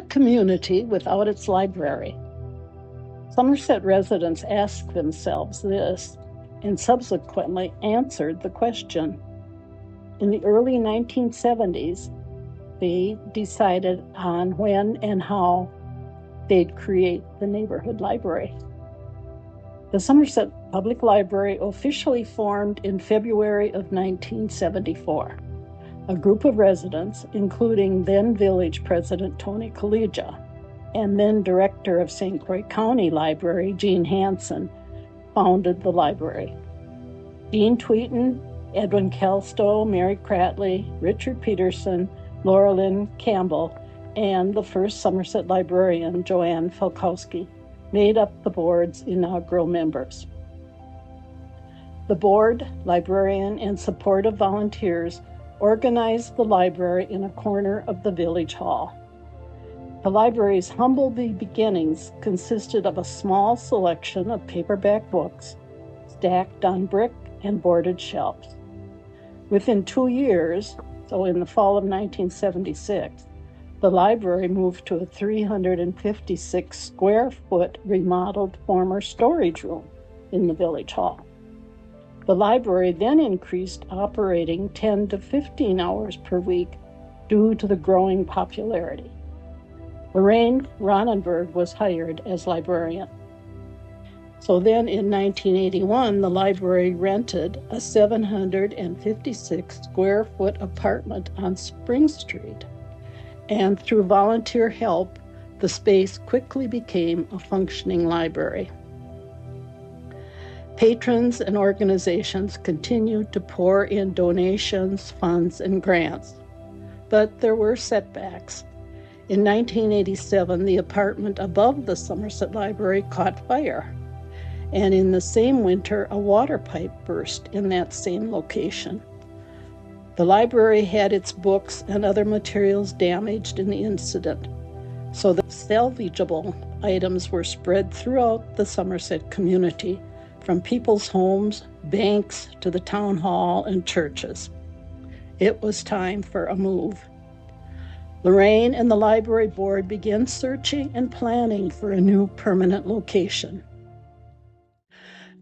community without its library? Somerset residents asked themselves this and subsequently answered the question. In the early 1970s, they decided on when and how they'd create the neighborhood library. The Somerset Public Library officially formed in February of 1974. A group of residents, including then village president Tony Kalija and then director of St. Croix County Library, Gene Hansen, founded the library. Dean Tweeton, Edwin Kelstow, Mary Cratley, Richard Peterson, Laura Lynn Campbell, and the first Somerset librarian, Joanne Falkowski, made up the board's inaugural members. The board, librarian, and supportive volunteers organized the library in a corner of the village hall. The library's humble beginnings consisted of a small selection of paperback books stacked on brick and boarded shelves. Within 2 years, so in the fall of 1976, the library moved to a 356 square foot remodeled former storage room in the village hall. The library then increased operating 10 to 15 hours per week due to the growing popularity. Lorraine Ronenberg was hired as librarian. So then in 1981, the library rented a 756 square foot apartment on Spring Street. And through volunteer help, the space quickly became a functioning library. Patrons and organizations continued to pour in donations, funds, and grants. But there were setbacks. In 1987, the apartment above the Somerset Library caught fire. And in the same winter, a water pipe burst in that same location. The library had its books and other materials damaged in the incident, so the salvageable items were spread throughout the Somerset community, from people's homes, banks, to the town hall and churches. It was time for a move. Lorraine and the library board began searching and planning for a new permanent location.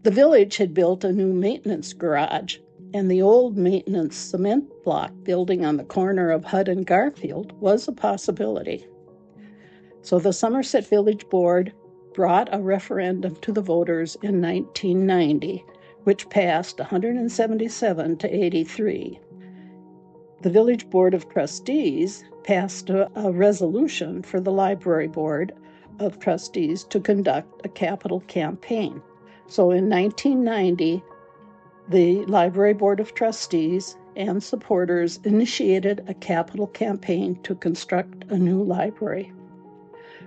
The village had built a new maintenance garage, and the old maintenance cement block building on the corner of Hudd and Garfield was a possibility. So the Somerset Village Board brought a referendum to the voters in 1990, which passed 177 to 83. The Village Board of Trustees passed a resolution for the Library Board of Trustees to conduct a capital campaign. So in 1990, the Library Board of Trustees and supporters initiated a capital campaign to construct a new library.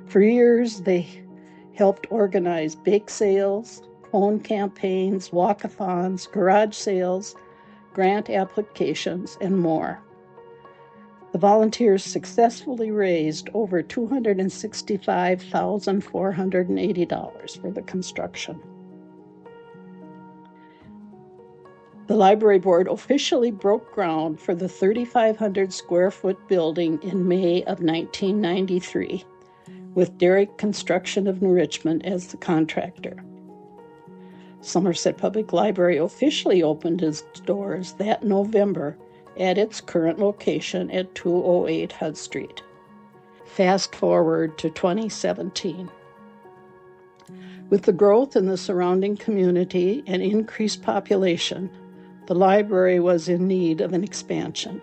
For years, they helped organize bake sales, phone campaigns, walkathons, garage sales, grant applications, and more. The volunteers successfully raised over $265,480 for the construction. The library board officially broke ground for the 3,500 square foot building in May of 1993, with Derrick Construction of New Richmond as the contractor. Somerset Public Library officially opened its doors that November at its current location at 208 Hudd Street. Fast forward to 2017. With the growth in the surrounding community and increased population, the library was in need of an expansion.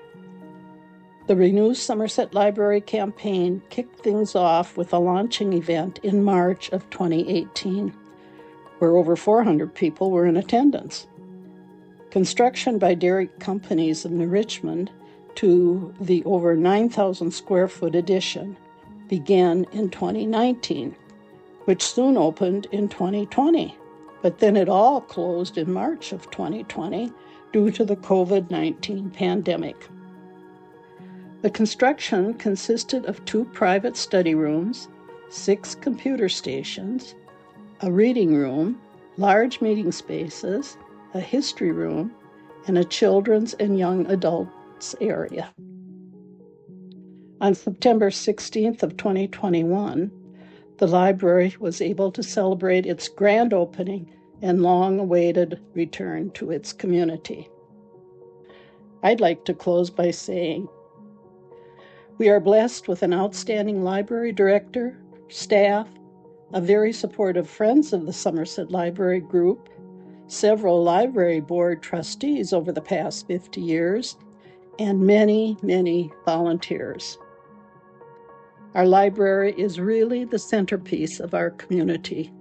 The Renew Somerset Library campaign kicked things off with a launching event in March of 2018, where over 400 people were in attendance. Construction by Derrick Companies of New Richmond to the over 9,000 square foot addition began in 2019, which soon opened in 2020, but then it all closed in March of 2020 due to the COVID-19 pandemic. The construction consisted of 2 private study rooms, 6 computer stations, a reading room, large meeting spaces, a history room, and a children's and young adults area. On September 16th of 2021, the library was able to celebrate its grand opening and long-awaited return to its community. I'd like to close by saying, we are blessed with an outstanding library director, staff, a very supportive friends of the Somerset Library Group, several library board trustees over the past 50 years, and many, many volunteers. Our library is really the centerpiece of our community.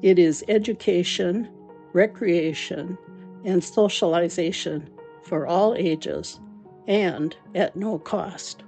It is education, recreation, and socialization for all ages, and at no cost.